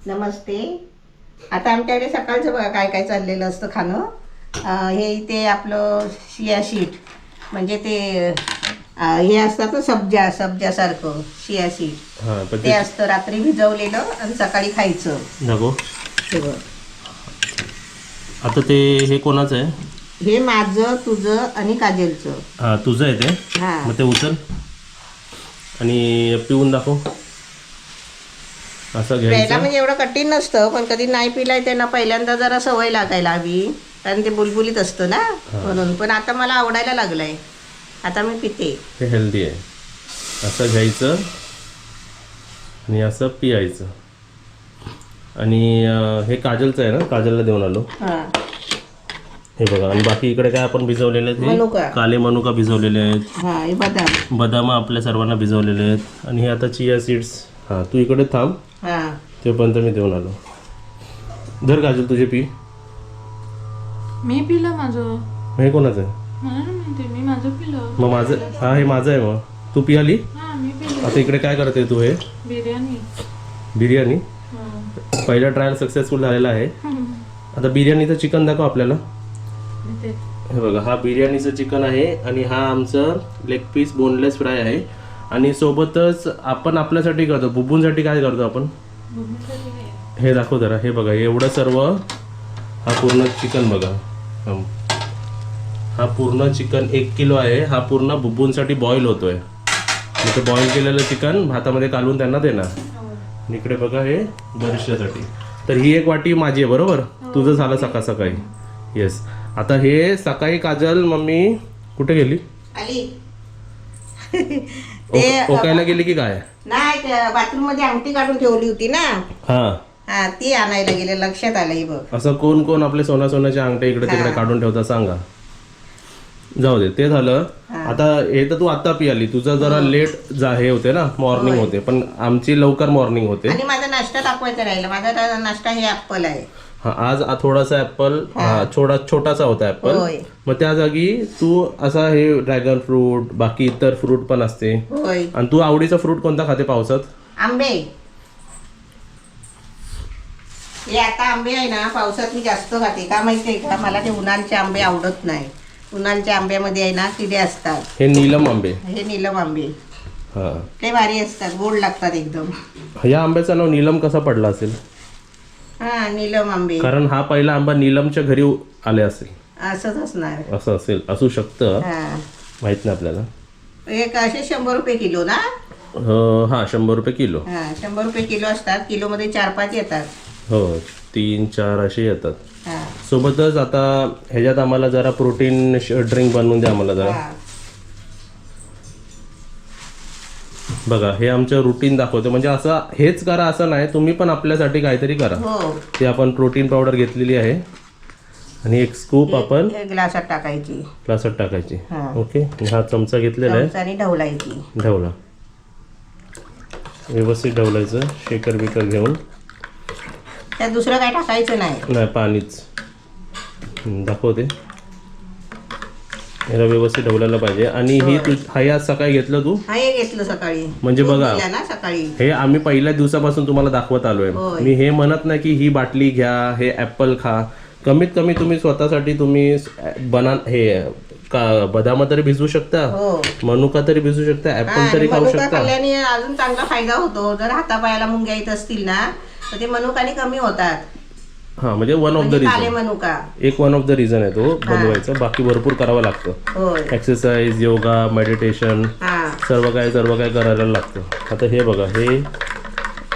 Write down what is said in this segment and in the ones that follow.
नमस्ते. आता आमच्याकडे सकाळचं बघा काय काय चाललेलं असतं खाणं. हे इथे आपलं शिया शीट म्हणजे ते हे असतात ना सब्जासारखं शिया शीट ते असतं रात्री भिजवलेलं आणि सकाळी खायचं. नको हे बघ. आता ते हे कोणाचं आहे? हे माझं तुझं आणि काजलचं. हां तुझं आहे ते. हां मग ते उचल आणि पिऊन दाखव. असं प्यायला घ्यायचं. म्हणजे एवढं कठीण नसतं, पण कधी नाही पिलाय त्यांना पहिल्यांदा जरा सवय लागायला हवी, कारण ते बुलबुलीत असतं ना म्हणून. पण आता मला आवडायला लागलंय, आता मी पिते. हे हेल्दी आहे. असं घ्यायचं आणि असं पियायचं. आणि हे काजलचं आहे ना, काजलला देऊन आलो. हां हे बघा. आणि बाकी इकडे काय आपण भिजवलेले आहेत? मनुका. हे काले मनुका भिजवलेले आहेत. हां हे बदाम. बदाम आपल्या सर्वांना भिजवलेले आहेत. आणि हे आता चिया सीड्स. हां तू इकडे थांब, हां तेपर्यंत मी देऊन आलो. धर काजल तुझे पी. मी पिलं माझं. हे कोणाचं आहे? मला नाही माहिती, मी माझं पिलं. मग माझं हां हे माझं आहे. मग तू पियाली. हा मी पिलं. आता इकडे काय करते तू? हे बिर्याणी. बिर्याणी. हा. पहिला ट्रायल सक्सेसफुल झालेला आहे. आता बिर्याणीचं चिकन दाखव आपल्याला. ते हे बघा, हा बिर्याणीचं चिकन आहे आणि हा आमचं लेग पीस बोनलेस फ्राय आहे. आणि सोबतच आपण आपल्यासाठी करतो, बुब्बूंसाठी काय करतो आपण हे दाखव जरा. हे बघा एवढं सर्व. हा पूर्ण चिकन बघा. हा पूर्ण चिकन 1 किलो आहे. हा पूर्ण बुब्बूंसाठी बॉईल होतोय. मग ते बॉईल केलेलं चिकन भातामध्ये कालवून त्यांना देणार. आणि इकडे बघा हे बरिष्ठासाठी. तर ही 1 वाटी माझी आहे बरोबर. तुझं झालं सकाळ सकाळी. येस. आता हे सकाळी काजल मम्मी कुठे गेली? आली. ओकायला गेली की काय? नाही, बाथरूम मध्ये अंगठी काढून ठेवली होती ना. हा हा ती आणायला गेले, लक्षात आलं. ही बघ. असं कोण कोण आपले सोन्याचे अंगठे इकडे तिकडे काढून ठेवता सांगा. जाऊ दे, ते झालं. आता हे तर तू आता पियाली. तुझं जरा लेट हे होते ना, मॉर्निंग होते. पण आमची लवकर मॉर्निंग होते. आणि माझा नाश्ता दाखवायचा राहिला. माझा नाश्ता हे ऍपल आहे. हा आज थोडासा ऍपल छोटासा होता ऍपल. होय मग त्या जागी तू असा हे ड्रॅगन फ्रूट बाकी इतर फ्रूट पण असते. होय. आणि तू आवडीचा फ्रूट कोणता खाते पावसात? आंबे. हे आता आंबे आहे ना पावसात मी जास्त खाते. का माहितीये का, मला ते उन्हाळचे आंबे आवडत नाही. उन्हाळच्या आंब्यामध्ये आहे ना किडे असतात. हे नीलम आंबे. हे नीलम आंबे हा ते भारी असतात, गोड लागतात एकदम. या आंब्याचं नाव नीलम कसा पडला असेल? हा नीलम आंबे. कारण हा पहिला आंबा नीलमच्या घरी आले असेल. असंच असणार. असं असेल, असू शकतं. हा माहित नाही आपल्याला. एक असे 100 रुपये किलो ना. हा 100 रुपये किलो. हा 100 रुपये किलो असतात. किलोमध्ये 4-5 येतात. हो 3-4 असे येतात. हा सोबतच आता ह्याच्यात आम्हाला जरा प्रोटीन ड्रिंक बनवून द्या आम्हाला जरा. हा. बघा हे आमचं रुटीन दाखवतो. म्हणजे असं हेच करा असं नाही, तुम्ही पण आपल्यासाठी काहीतरी करा. हो ते आपण प्रोटीन पावडर घेतलेली आहे आणि एक स्कूप आपण हे ग्लासात टाकायची. ग्लासात टाकायची. हा. ओके. हा चमचा घेतलेला आहे. चमचाने ढवळायची. ढवला. व्यवस्थित ढवलायचं शेकर बिकर घेऊन. त्यात दुसरं काय टाकायचं नाही. नाही पाणीच. दाखवते. याला व्यवस्थित ढवलायला पाहिजे. आणि ही आज सकाळी घेतलं तू? हा हे घेतलं सकाळी. म्हणजे बघा दिला ना सकाळी. हे आम्ही पहिल्या दिवसापासून तुम्हाला दाखवत आलोय. होय. मी हे म्हणत नाही की ही बाटली घ्या, हे ऍपल खा. कमीत कमी तुम्ही स्वतःसाठी तुम्ही बदाम तरी भिजवू शकता, हो. मनुका तरी भिजवू शकता, ऍपल तरी खाऊ मनुका शकता. खाल्ल्याने अजून चांगला फायदा होतो. जर हातापायाला मुंग्या येत असतील ना तर ते मनुकाने कमी होतात. हा म्हणजे वन ऑफ द म्हणजे काले रिझन. मनुका. एक वन ऑफ द रिझन आहे तो बनवायचं. बाकी भरपूर करावं लागतं. होय. एक्सरसाइज, योगा, मेडिटेशन हा सर्व काय करायला लागतं. आता हे बघा, हे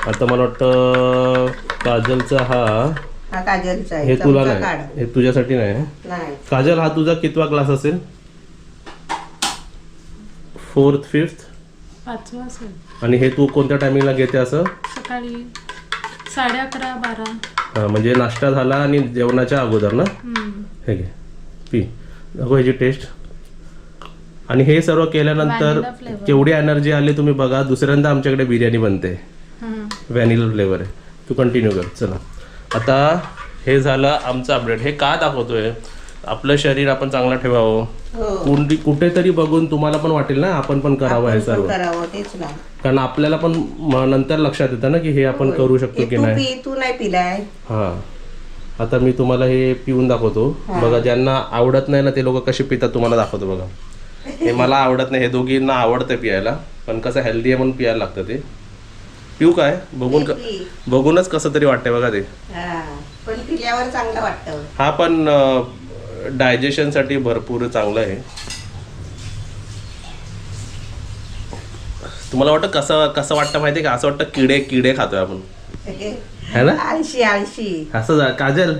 आता मला वाटतं काजलचा हा काजलचा आहे. हे तुला चमचा नाही, काढ. हे तुझ्यासाठी नाही. नाही काजल हा तुझा कितवा क्लास असेल? 4th 5th. 5 असेल. आणि हे तू कोणत्या टायमिंगला घेते असं? सकाळी 11:30 12. हा म्हणजे नाश्ता झाला आणि जेवणाच्या अगोदर ना. हे घे पी. नको ह्याची टेस्ट. आणि हे सर्व केल्यानंतर Vanilla flavor. केवढी एनर्जी आली तुम्ही बघा. दुसऱ्यांदा आमच्याकडे बिर्याणी बनते. व्हॅनिला फ्लेवर आहे. तू कंटिन्यू कर. चला आता हे झालं आमचं अपडेट. हे का दाखवतोय आपलं शरीर आपण चांगलं ठेवावं. हो कुठेतरी बघून तुम्हाला पण वाटेल ना आपण पण करावं हे आपण सर्व. पण करावं तेच ना. कारण आपल्याला पण नंतर लक्षात येतं ना की हे आपण करू शकतो की तू नाही. पी, तू नाही पिलाय. हा आता मी तुम्हाला हे पिऊन दाखवतो बघा. ज्यांना आवडत नाही ना ते लोक कसे पितात तुम्हाला दाखवतो बघा. हे मला आवडत नाही, हे दोघींना आवडतं पियायला, पण कसं हेल्दी आहे म्हणून पियायला लागतं ते. पिऊ काय बघूनच कसं तरी वाटतंय बघा ते. पण पिल्यावर चांगलं वाटतं. हा पण डायजेशन साठी भरपूर चांगलं आहे. तुम्हाला वाटतं कसं वाटतं माहितीये का? असं वाटतं किडे खातोय आपण है ना. आळशी आळशी असं काजल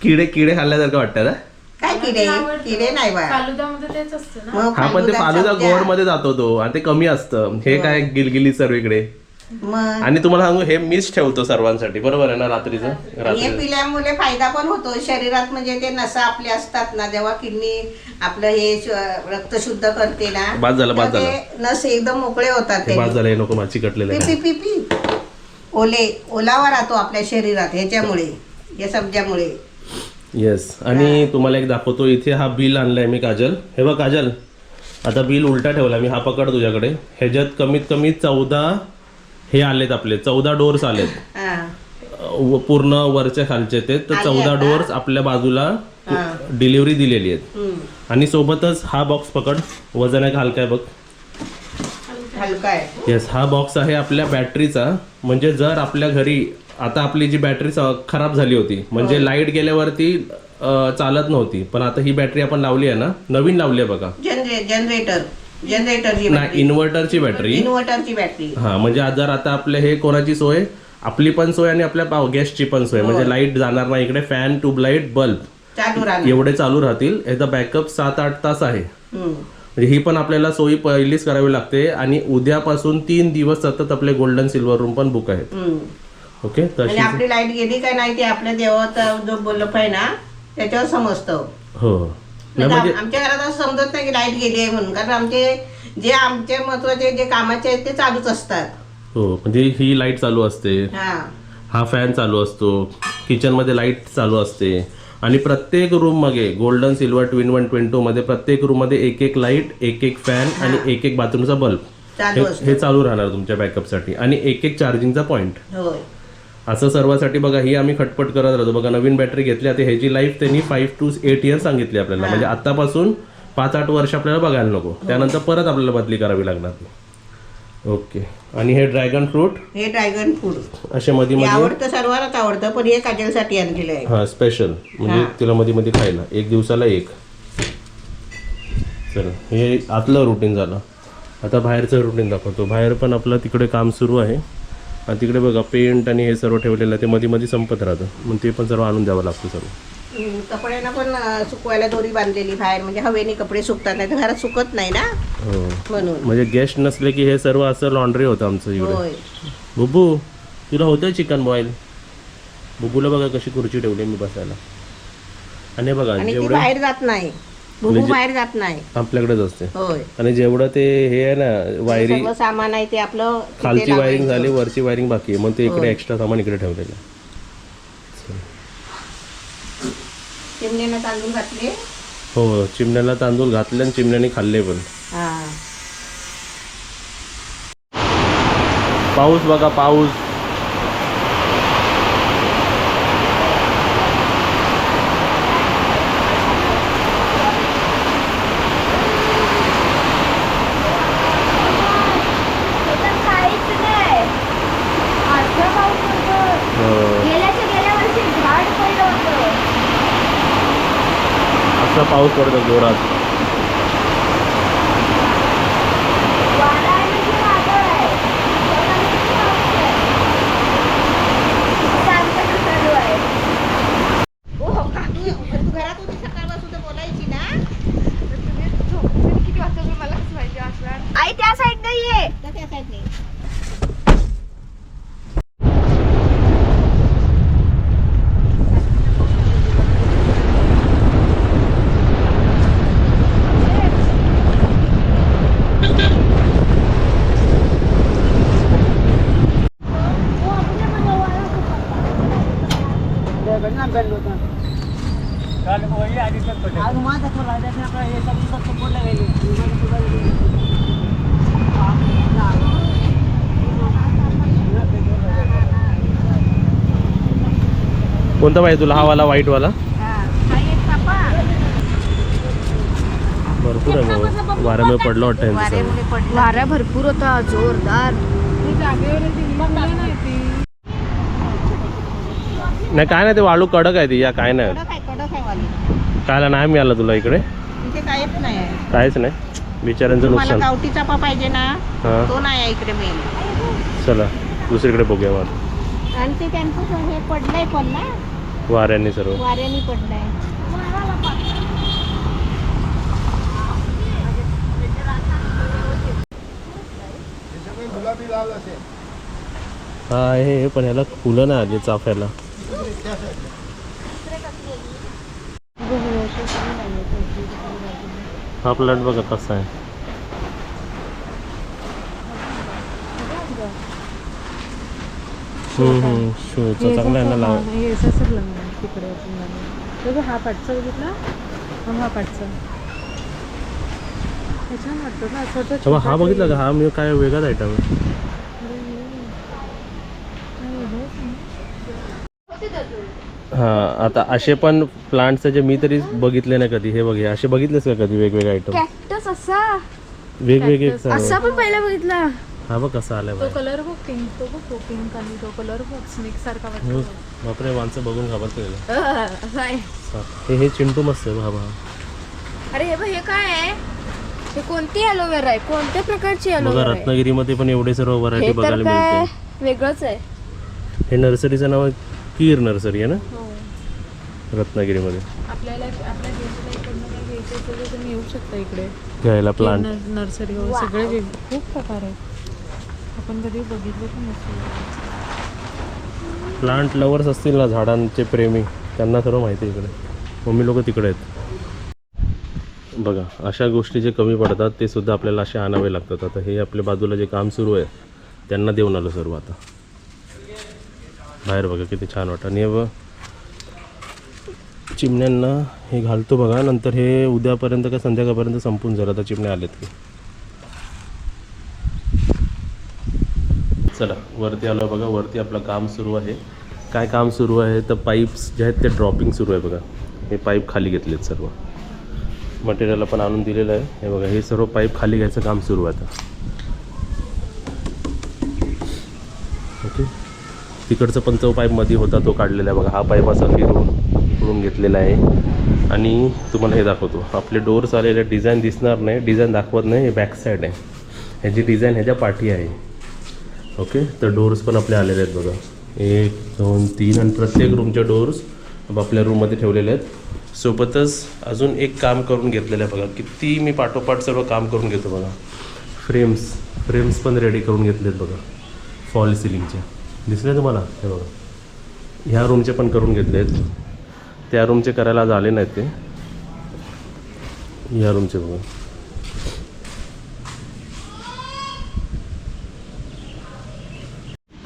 किडे खाल्ल्यासारखं वाटतं ना. काय किडे नाही बा. फालुदामध्ये तेच असतं ना. हा पण ते फालुदा गोड मध्ये जातो तो आणि ते कमी असतं. हे काय गिलगिली सर्वीकडे. मग आणि तुम्हाला सांगू हे मीच ठेवतो सर्वांसाठी, बरोबर आहे ना. रात्रीचं हे पिल्यामुळे फायदा पण होतो शरीरात. म्हणजे ते नसा आपले असतात ना, जेव्हा किडनी आपलं हे रक्त शुद्ध करते ना, बाद झालं नस एकदम मोकळे होतात. बाद झालं हे नको माझी कटलेलं. पी पी पी ओलावा राहतो आपल्या शरीरात ह्याच्यामुळे, या सब्जामुळे. येस. आणि तुम्हाला एक दाखवतो. इथे हा बिल आणलाय मी काजल. हे बघ काजल, आता बिल उलटा ठेवला मी. हा पकड तुझ्याकडे. ह्याच्यात कमीत कमी 14 हे आलेत आपले, 14 डोर्स आलेत. पूर्ण वरच्या खालचे ते. तर 14 डोर्स आपल्या बाजूला डिलिव्हरी दिलेली आहेत. आणि सोबतच हा बॉक्स पकड. वजन आहे हलका आहे बघ. हलका आहे. येस. हा बॉक्स आहे आपल्या बॅटरीचा. म्हणजे जर आपल्या घरी आता आपली जी बॅटरी खराब झाली होती, म्हणजे लाईट गेल्यावरती चालत नव्हती, पण आता ही बॅटरी आपण लावली आहे ना, नवीन लावली आहे बघा. जनरेटरची नाही, इन्व्हर्टरची बॅटरी. हा म्हणजे जर आता आपल्या हे कोणाची सोय, आपली पण सोय आणि आपल्या गॅसची पण सोय. म्हणजे लाईट जाणार नाही इकडे. फॅन, ट्यूबलाईट, बल्ब एवढे चालू राहतील. याचा बॅकअप 7-8 तास आहे. म्हणजे ही पण आपल्याला सोयी पहिलीच करावी लागते. आणि उद्यापासून 3 दिवस सतत आपले गोल्डन सिल्वर रूम पण बुक आहेत. ओके. तशी आपली लाईट गेली काय नाही ते आपल्या देवाचा जो बल्ब आहे ना त्याच्यावर समजतं. हो. आमच्या घरात असं समजत नाही की लाईट गेली आहे म्हणून. कारण आमचे महत्वाचे जे कामाचे आहेत ते चालूच असतात. हो. म्हणजे ही लाईट चालू असते, हा फॅन चालू असतो, किचन मध्ये लाईट चालू असते. आणि प्रत्येक रूम मध्ये गोल्डन सिल्वर ट्विन 1 ट्विन 2 मध्ये प्रत्येक रूम मध्ये एक लाईट, एक फॅन आणि एक बाथरूमचा बल्ब हे चालू राहणार तुमच्या बॅकअप साठी. आणि एक चार्जिंगचा पॉइंट. असं सर्वांसाठी बघा. ही आम्ही खटपट करत राहतो बघा. नवीन बॅटरी घेतली, आता ह्याची लाईफ त्यांनी 5 to 8 इयर्स सांगितली आपल्याला. म्हणजे आतापासून 5-8 वर्ष आपल्याला बघायला नको. त्यानंतर परत आपल्याला बदली करावी लागणार. ओके. आणि हे ड्रॅगन फ्रूट असे मध्ये आवडतं, सर्वांनाच आवडतं, पण हे काजलसाठी आणलेलं आहे. हा स्पेशल. म्हणजे तिला मध्ये खायला 1 दिवसाला 1. चला, हे आतलं रुटीन झालं. आता बाहेरचं रुटीन दाखवतो. बाहेर पण आपलं तिकडे काम सुरू आहे. आणि तिकडे बघा पेंट आणि हे सर्व ठेवलेलं आहे. ते मध्ये संपत राहतं. मग ते पण सर्व आणून द्यावं लागतं सर्व. कपड्यांना पण सुकवायला दोरी बांधलेली बाहेर. म्हणजे हवेने कपडे सुकतात, नाही तर घरात सुकत नाही ना. हो. म्हणून म्हणजे गेस्ट नसले की हे सर्व असं लॉन्ड्री होतं आमचं इकडे. बुबू तुला होतं चिकन बॉईल. बुबूला बघा कशी खुर्ची ठेवली मी बसायला. आणि बघा जेवढं बाहेर जात नाही, बाहेर जात नाही, आपल्याकडेच असते. होय. आणि जेवढं ते हे आहे ना वायरिंग सामान आहे ते आपलं खालची वायरिंग झाली, वरची वायरिंग बाकी आहे. मग ते इकडे एक्स्ट्रा सामान इकडे ठेवलेलं आहे. चिमण्याला तांदूळ घातले. हो, चिमण्याला तांदूळ घातले आणि चिमण्याने खाल्ले पण. पाऊस बघा, पाऊस. असा पाऊस पडतो जोरात. घरात होती सकाळपासून तर बोलायची ना. किती वाजता मला कसं माहिती असणार. आई त्या साईड नाहीये, त्या साईड नाही. कोणता पाहिजे तुला? हा वाला व्हाईट वाला भरपूर आहे मग. वाऱ्यामुळे पडलं वाटतं यांचं सगळं. वाऱ्यामुळे पडलं. वारा भरपूर होता जोरदार. नाही काय नाही, ते वाळू कडक आहे ती, या काय नाही कडक आहे वाली. कायला नाही मिळालं तुला इकडे? इथे काहीच नाही आहे. काहीच नाही, बिचाऱ्यांचं तुम्हाला नुकसान. गावठी चापा पाहिजे ना, हां तो नाही आहे इकडे मेन. चला दुसरीकडे बघूया मग. आणि ते त्यांचं हे पडलंय पण ना, वाऱ्याने सर्व. वाऱ्याने पडलंय. हा आहे, पण ह्याला फुलं नाही आली चाफ्याला. हा प्लॅट बघा कसा आहे. शोचा चांगला आहे ना लावा. तिकडे हा पाठचा बघितला, हा पाठचा छान वाटतो ना असं वाटतं. तेव्हा हा बघितला का? हा म्हणजे काय वेगळाच आयटम आहे. हा आता असे पण प्लांट्स जे मी तरी बघितले नाही कधी. हे बघे असे बघितलेस का कधी वेगवेगळे आयटम? कॅक्टस असा वेगवेगळे असा पण पहिला बघितला. हा बघ कसा आलाय तो बघ. कलर बघ पिंक, तो बघ तो पिंक आणि तो कलर बघ स्नेक सारखा वाटतो. बापरे, माणसं बघून घाबरत. असं आहे. हे चिंटू मस्त आहे बाबा. अरे हे बघ, हे काय आहे? हे कोणती अलोवेरा आहे? कोणत्या प्रकारची बघा अलोवेरा आहे? रत्नागिरीमध्ये पण एवढे सर्व व्हरायटी हे तर बघायला काय मिळते. वेगळंच आहे. हे नर्सरीचं नाव आहे कीर नर्सरी आहे ना रत्नागिरीमध्ये. आपल्याला आपल्या गेटला इकडनं काय घ्यायचं असेल तर तुम्ही येऊ शकता इकडे घ्यायला प्लांट. नर्सरी सगळे खूप प्रकार आहेत. आपण कधी बघितलं पण नसेल. प्लांट लवर्स असतील ना, झाडांचे प्रेमी, त्यांना सर्व माहिती आहे इकडे. मम्मी लोक तिकडे आहेत. बघा अशा गोष्टी जे कमी पडतात ते सुद्धा आपल्याला असे आणावे लागतात. आता हे आपल्या बाजूला जे काम सुरू आहे त्यांना देऊन आलो सर्व. आता बाहेर बघा किती छान वाटतं. आणि हे बघ चिमण्यांना हे घालतो बघा. नंतर हे उद्यापर्यंत का संध्याकाळपर्यंत संपून जाईल. आता चिमण्या आलेत की. चला वरती आलो बघा. वरती आपलं काम सुरू आहे. काय काम सुरू आहे तर पाईप्स जे आहेत ते ड्रॉपिंग सुरू आहे बघा. हे पाईप खाली घेतलेत सर्व. मटेरियल पण आणून दिलेलं आहे. हे बघा हे सर्व पाईप खाली घ्यायचं काम सुरू आहे आता. ओके, तिकडचं पण तो पाईप मध्ये होता तो काढलेला आहे बघा. हा पाईप असा फिरून इकडून घेतलेला आहे. आणि तुम्हाला हे दाखवतो. आपले डोअर्स आलेले डिझाईन दिसणार नाही, डिझाईन दाखवत नाही. हे बॅक साईड आहे. ह्याची डिझाईन ह्याच्या पाठी आहे. ओके, तर डोअर्स पण आपले आलेले आहेत बघा. 1 2 3 आणि प्रत्येक रूमचे डोअर्स आपल्या रूममध्ये ठेवलेले आहेत. सोबतच अजून एक काम करून घेतलेलं आहे बघा. किती मी पाठोपाठ सर्व काम करून घेतो बघा. फ्रेम्स पण रेडी करून घेतलेत बघा. फॉल सिलिंगचे दिसले तुम्हाला? हे बघा ह्या रूमचे पण करून घेतले आहेत. त्या रूमचे करायला आज आले नाहीत ते. ह्या रूमचे बघा.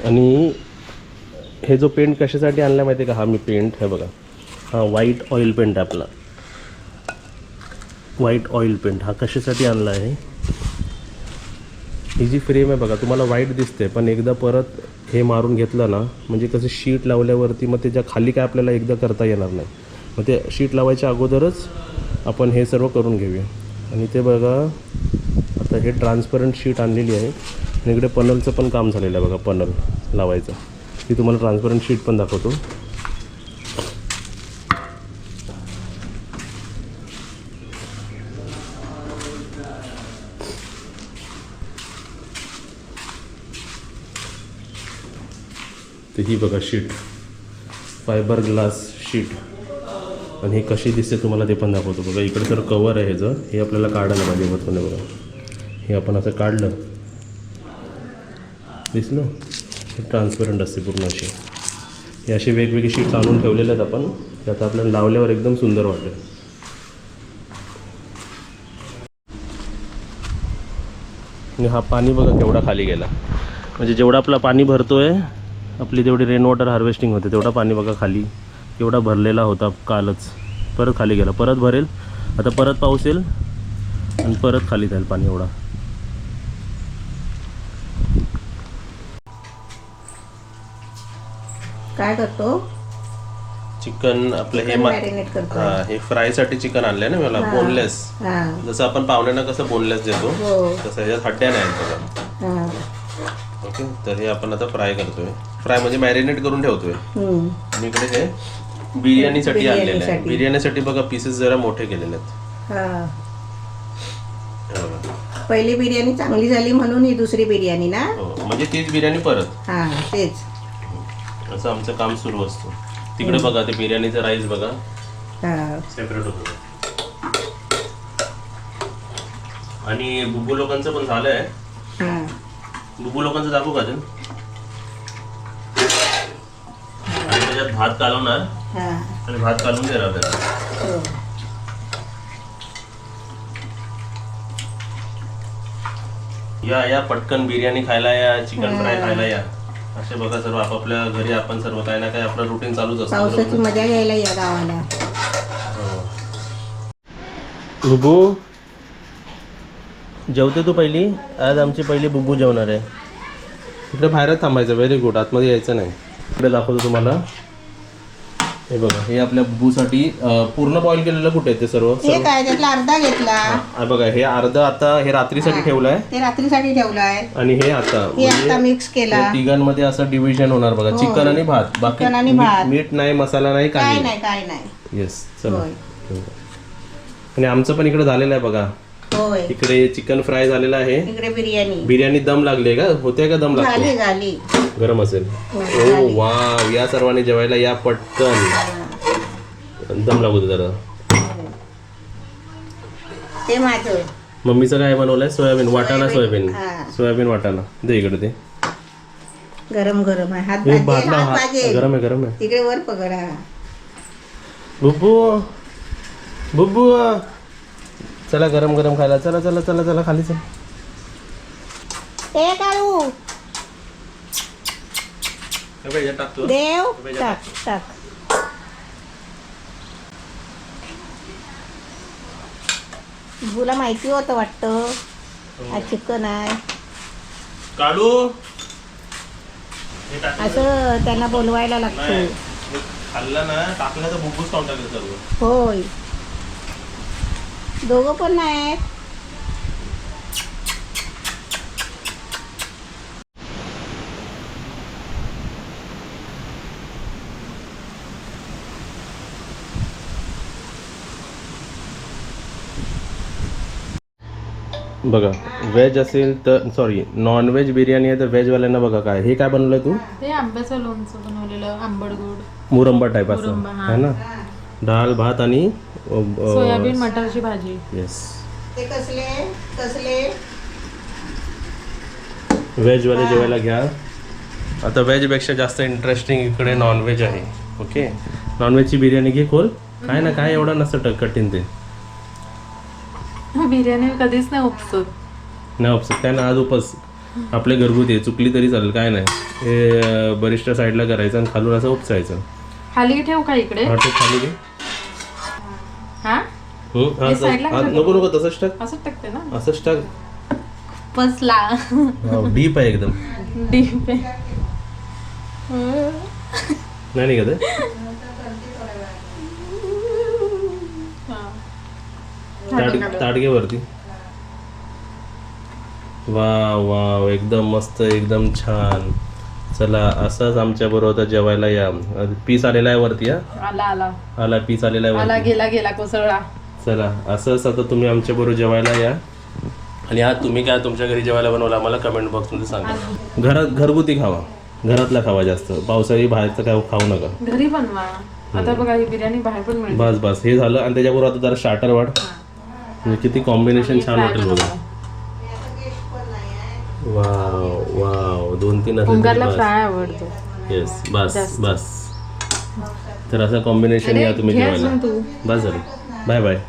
आणि हे जो पेंट कशासाठी आणला माहिती आहे का? हा मी पेंट हे बघा. हा व्हाईट ऑइल पेंट आहे आपला. व्हाईट ऑइल पेंट हा कशासाठी आणला आहे? ही जी फ्रेम आहे बघा तुम्हाला व्हाईट दिसते, पण एकदा परत हे मारून घेतलं ना म्हणजे कसं शीट लावल्यावरती मग त्याच्या खाली काय आपल्याला एकदा करता येणार नाही. मग ते शीट लावायच्या अगोदरच आपण हे सर्व करून घेऊया. आणि ते बघा आता हे ट्रान्सपरंट शीट आणलेली आहे. आणि इकडे पनलचं पण काम झालेलं आहे बघा. पनल लावायचं ती तुम्हाला ट्रान्सपरंट शीट पण दाखवतो. तर ही बघा शीट, फायबर ग्लास शीट. आणि ही कशी दिसते तुम्हाला ते पण दाखवतो बघा. इकडे तर कवर आहे ह्याचं. हे आपल्याला काढायला पाहिजे वरतून बघा. हे आपण असं काढलं दिसलं हे ट्रान्सपरंट असते पूर्ण अशी. हे असे वेगवेगळे शीट्स आणून ठेवलेले आहेत आपण. ते आता आपल्याला लावल्यावर एकदम सुंदर वाटेल. आणि हा पाणी बघा केवढा खाली गेला. म्हणजे जेवढा आपला पाणी भरतोय आपली तेवढी रेन वॉटर हार्वेस्टिंग होते. तेवढा पाणी बघा खाली एवढा भरलेला होता कालच. परत खाली गेला, परत भरेल, आता परत पाऊस येईल आणि परत खाली जाईल पाणी एवढा. काय करतो? चिकन आपलं हे मॅरिनेट करतो. हा, हे फ्रायसाठी चिकन आणलंय ना मला, बोनलेस. हा जसं आपण पाहुण्यांना कसं बोनलेस देतो हो तसं ह्याच्यात हड्ड्या नाही आहेत बघा. हा ओके, तर हे आपण आता फ्राय करतोय. फ्राय म्हणजे मॅरिनेट करून ठेवतोय. आणि इकडे हे बिर्याणीसाठी आणलेलं आहे. बिर्याणीसाठी. बिर्याणीसाठी बघा पीसेस जरा मोठे केलेले आहेत. हा हे बघा. पहिली बिर्याणी चांगली झाली म्हणून ही दुसरी बिर्याणी ना. हो, म्हणजे तीच बिर्याणी परत, हा तेच. असं आमचं काम सुरू असतं. तिकडे बघा ते बिर्याणीचं राईस बघा हा सेपरेट होतं. आणि बुब्बू लोकांचं पण झालंय. हा बुब्बू लोकांचं दाखवू का अजून? आणि त्याच्यात भात कालवणार हा आणि भात कालवून देणार त्याला. हो. या पटकन बिर्याणी खायला या, चिकन फ्राय खायला या. असे बघा सर्व आपापल्या घरी आपण सर्व काही ना काही आपलं रुटीन चालूच असतं. पावसाची मजा घ्यायला या गावाला. बुब्बू जेवते तू पहिली? आज आमची पहिली बुब्बू जेवणार आहे. इकडे बाहेरच थांबायचं, व्हेरी गुड, आतमध्ये यायचं नाही. इकडे दाखवतो तुम्हाला. हे बघा, हे आपल्या बुब्बूसाठी पूर्ण बॉईल केलेलं कुठे आहे ते सर्व? हे काय त्यातला अर्धा घेतला. हा बघा, हे अर्ध आता हे रात्रीसाठी ठेवलंय ते रात्रीसाठी ठेवलाय. आणि हे आता हे आता मिक्स केला. या तिघांमध्ये असं डिव्हिजन होणार बघा. चिकन आणि भात, बाकी चिकन आणि भात. मीठ नाही, मसाला नाही, काय काही नाही काय नाही. येस, चला. होय. आणि आमचं पण इकडे झालेलं आहे बघा. होय. इकडे चिकन फ्राय झालेलं आहे. इकडे बिर्याणी बिर्याणी दम लागली का? होते का दम लागतो? झाली झाली. गरम असेल. ओ वाव, या सर्वांनी जेवायला या पटकन. दम लागू दे जरा. ते माझं मम्मीचं काय बनवलंय? सोयाबीन वाटाणा. सोयाबीन हा. सोयाबीन वाटाणा दे इकडे. ते गरम गरम आहे. हात हे भाजेल, भात लाव, हात भाजेल. गरम आहे, गरम आहे. तिकडे वर पकडा. बुब्बू बुब्बू चला गरम गरम खायला. चला चला चला चला खाली चल. ए काळू टाकतो. देव टाक टाक. तुला माहिती होतं वाटतं आज चिकन आहे काढू. असं त्यांना बोलवायला लागतो. खाल्लं ना, टाकलं तर बुब्बूच खाऊन टाकलं सर्व. होय, दोघं पण नाहीत. बघा, व्हेज असेल तर सॉरी नॉन व्हेज बिर्याणी आहे तर व्हेजवाल्यांना बघा काय. हे काय बनवलंय तू? ते आंब्याचं लोणचं बनवलेलं, आंबट गोड मुरंबा टाईप असं मुरंबा, हा. है ना. डाळ भात आणि सोयाबीन मटारची भाजी. येस. ते कसले कसले व्हेजवाले जेवायला घ्या. आता व्हेजपेक्षा जास्त इंटरेस्टिंग इकडे नॉनव्हेज आहे. ओके, नॉनव्हेजची बिर्याणी घे खोल. काय ना काय एवढं नसतं कठीण ते. बिर्याणी कधीच नाही उपसत. नाही उपसत काय ना. आज उपस आपले घरगुती आहे, चुकली तरी चालेल, काय नाही. हे बरिष्ठा साईडला करायचं आणि खालून असं उपसायचं. खाली ठेव का इकडे? हा, ते खाली घे. हा हा, साईडला नको नको तसंच टाक. असंच टाकते ना. असंच टाक. पसला डीप आहे एकदम. डीप आहे. नाही नाही का ते? ताडगे वरती. वाव वाव, एकदम मस्त, एकदम छान. चला, असंच आमच्या बरोबर जेवायला या. पीस आलेला आहे वरती. आला आला आला पीस आलेला आहे आला, वरती. गेला गेला कोसळला. चला, असंच आता तुम्ही आमच्या बरोबर जेवायला या. आणि हा तुम्ही काय तुमच्या घरी जेवायला बनवलं आम्हाला कमेंट बॉक्समध्ये सांगा. घरगुती खावा, घरातला खावा जास्त. पावसाळी बाहेरचं काय खाऊ नका. घरी बनवा. आता बघा ही बिर्याणी बाहेर पण मिळते. बस बस, हे झालं. आणि त्याच्याबरोबर आता जरा स्टार्टर वाढ. म्हणजे किती कॉम्बिनेशन छान वाटेल बघा. वाव वाव, 2-3 ओंकारला फ्राय आवडतो. येस, बस बस. तर असं कॉम्बिनेशन या तुम्ही घे जेवायला. अजून तू. बस झालं. Bye bye.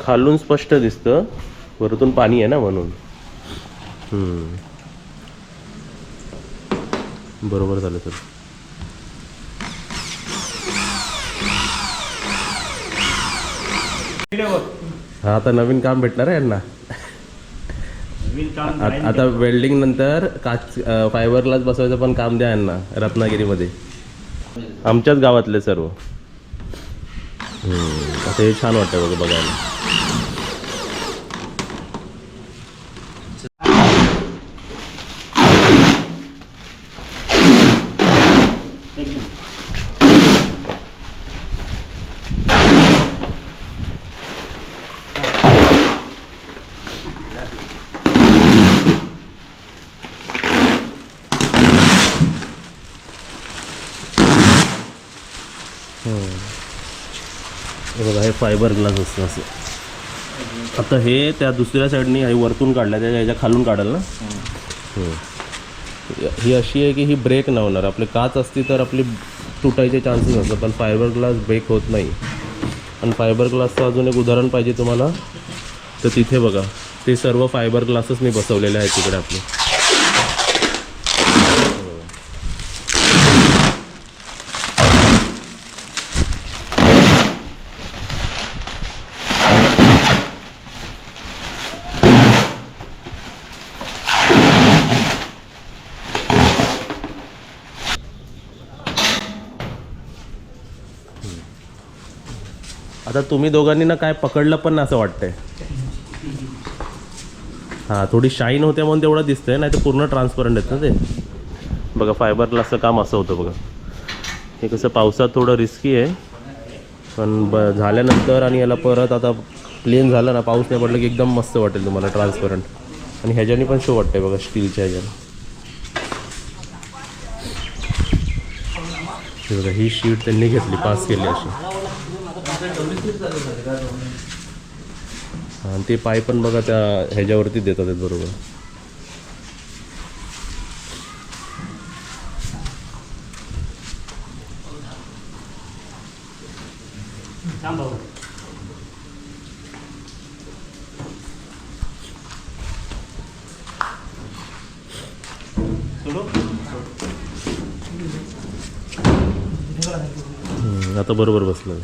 खालून स्पष्ट दिसतं, वरतून पाणी आहे ना म्हणून. बरोबर झालं सर. हा आता नवीन काम भेटणार आहे यांना. आता वेल्डिंग नंतर काच फायबर ग्लास बसवायचं पण काम द्या यांना रत्नागिरीमध्ये, आमच्याच गावातले सर्व. आता हे छान वाटतं बघा बघायला. हे बघा हे फायबर ग्लास असतं असं. आता हे त्या दुसऱ्या साईडनी हे वरतून काढलं, त्याच्या ह्याच्या खालून काढाल ना. ही अशी आहे की ही ब्रेक नाही होणार. आपले काच असती तर आपली तुटायचे चान्सेस असतात, पण फायबर ग्लास ब्रेक होत नाही. आणि फायबर ग्लासचं अजून एक उदाहरण पाहिजे तुम्हाला तर तिथे बघा ते सर्व फायबर ग्लासच मी बसवलेले आहेत तिकडे आपले. आता तुम्ही दोघांनी ना काय पकडलं पण असं वाटतंय. हां थोडी शाईन होते म्हणून तेवढं दिसतंय, नाही तर पूर्ण ट्रान्सपरंट आहेत ना ते. बघा फायबर ग्लासचं काम असं होतं बघा. हे कसं पावसात थोडं रिस्की आहे, पण झाल्यानंतर आणि याला परत आता प्लेन झालं ना, पाऊस नाही पडलं की एकदम मस्त वाटेल तुम्हाला ट्रान्सपरंट. आणि ह्याच्याने पण शो वाटतंय बघा स्टीलच्या ह्याच्याने. बघा ही शीट त्यांनी घेतली, पास केली अशी. आणि ते पाय पण बघा त्या ह्याच्यावरती देतात आहेत बरोबर. आता बरोबर बसलं.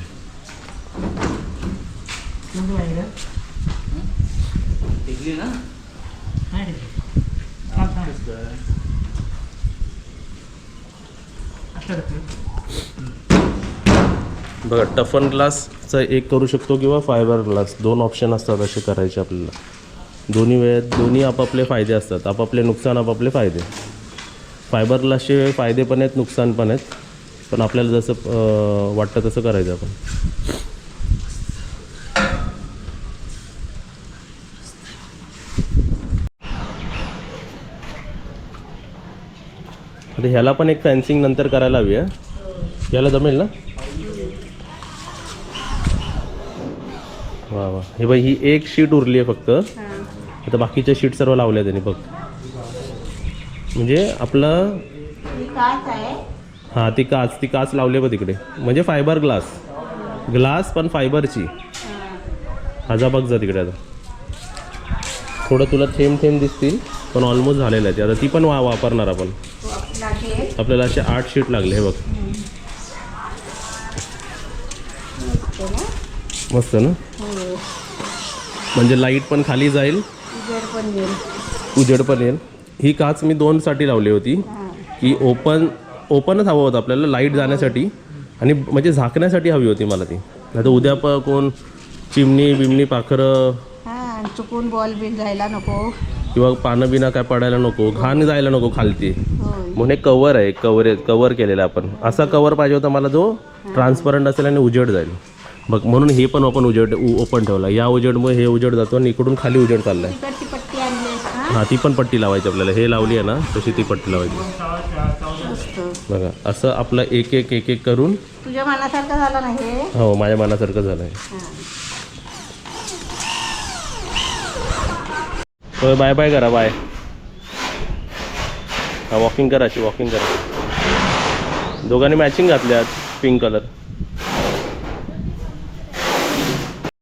बघा टफन ग्लासचं एक करू शकतो किंवा फायबर ग्लास, दोन ऑप्शन असतात असे करायचे आपल्याला. दोन्ही वेळेत दोन्ही आपापले फायदे असतात, आपापले नुकसान आपापले फायदे. फायबर ग्लासचे फायदे पण आहेत नुकसान पण आहेत, पण आपल्याला जसं वाटतं तसं करायचं आपण. आता ह्याला पण एक फॅन्सिंग नंतर करायला हवी आहे. याला जमेल ना. वा वा हे बाई ही एक शीट उरली आहे फक्त. आता बाकीच्या शीट सर्व लावल्या त्यांनी बघ. म्हणजे आपलं हां ती काच लावली बघ तिकडे, म्हणजे फायबर ग्लास पण फायबरची. हाजा बघ जा तिकडे. आता थोडं तुला थेंब दिसतील पण ऑलमोस्ट झालेलं आहे ते. आता ती पण वापरणार आपण. आपल्याला असे 8 शीट लागले हे बघ. मस्त ना. म्हणजे लाईट पण खाली जाईल, उजेड पण येईल. ही काच मी 2 साठी लावली होती की ओपनच हवं होतं आपल्याला लाईट जाण्यासाठी, आणि म्हणजे झाकण्यासाठी हवी होती मला ती. नाही तर उद्या कोण चिमणी बिमणी पाखरं चुकून बॉल बिल जायला नको किंवा पानं बिना काय पडायला नको, घाण जायला नको खालती. म्हणून एक कवर आहे, कवर केलेला आपण. असा कवर पाहिजे होता मला जो ट्रान्सपरंट असेल आणि उजेड जाईल बघ. म्हणून हे पण आपण उजेड ओपन ठेवला. या उजेडमुळे हे उजेड जातो आणि इकडून खाली उजेड चाललाय. हां ती पण पट्टी लावायची आपल्याला. हे लावली आहे ना तशी ती पट्टी लावायची बघा. असं आपलं एक एक करून. तुझ्या मनासारखं झालं ना हे. हो माझ्या मनासारखं झालंय. होय बाय बाय करा. बाय. वॉकिंग करा, अशी वॉकिंग करा. दोघांनी मॅचिंग घातल्यात पिंक कलर.